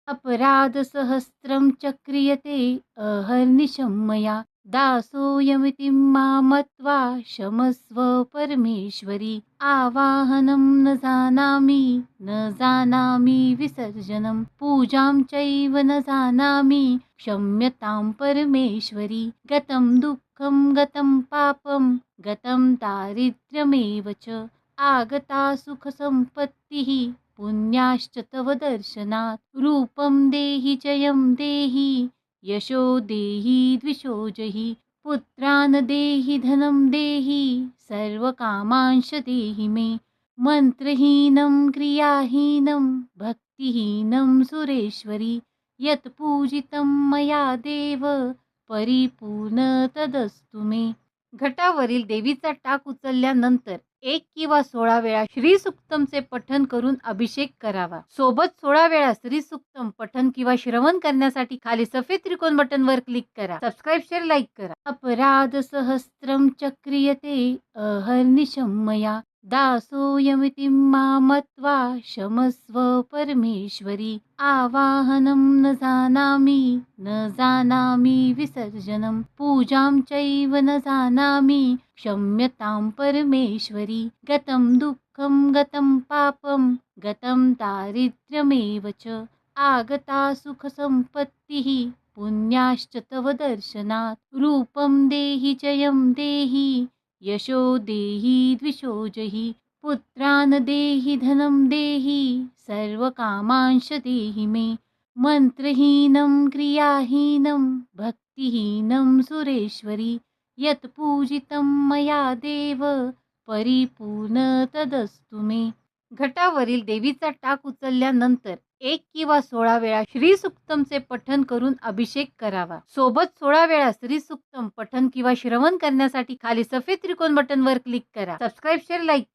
अपराधसहस्रं चक्रियते अहर्निशं मया दासोऽयमिति मां मत्वा क्षमस्व परमेश्वरि। आवाहनं न जानामि न जानामि विसर्जनं पूजां चैव न जानामि क्षम्यतां परमेश्वरि। गतं दुःखं गतं पापं गतं दारिद्र्यमेव च आगता सुखसम्पत्तिः पुण्याश्च तव दर्शनात्। रूपं देहि जयं देहि यशो देहि द्विषो जहि पुत्रान् देहि धनं देहि सर्वकामांश देहि मे। मन्त्रहीनं क्रियाहीनं भक्तिहीनं सुरेश्वरि यत् पूजितं मया देव परिपूर्ण तदस्तु मे। घटावरील देवीचा टाक उचलल्यानंतर 1 किंवा 16 वेळा श्री सुक्तमचे पठण करून अभिषेक करावा। सोबत 16 वेळा श्री सुक्तम पठण किंवा श्रवण करण्यासाठी खाली सफेद त्रिकोण बटनवर क्लिक करा। सबस्क्राइब, शेअर, लाईक करा। अपराध सहस्त्रम चक्रियते अहर्निशं मया दासोऽयमिति मां मत्वा क्षमस्व परमेश्वरि। आवाहनं न जानामि न जानामि विसर्जनं पूजां चैव न जानामि क्षम्यतां परमेश्वरि। गतं दुःखं गतं पापं गतं दारिद्र्यमेव च आगता सुखसम्पत्तिः पुण्याश्च तव दर्शनात्। रूपं देहि जयं देहि यशो देहि द्विषो जहि पुत्रान् देहि धनं देहि सर्वकामांश देहि मे। मन्त्रहीनं क्रियाहीनं भक्तिहीनं सुरेश्वरि यत् पूजितं मया देव परिपूर्ण तदस्तु मे। घटावरील देवीचा टाक उचलल्यानंतर 1 किंवा 16 वेळा श्री सुक्तमचे पठण करून अभिषेक करावा। सोबत 16 वेळा श्री सुक्तम पठण किंवा श्रवण करण्यासाठी खाली सफेद त्रिकोण बटनवर क्लिक करा। सबस्क्राइब, शेअर, लाईक करा।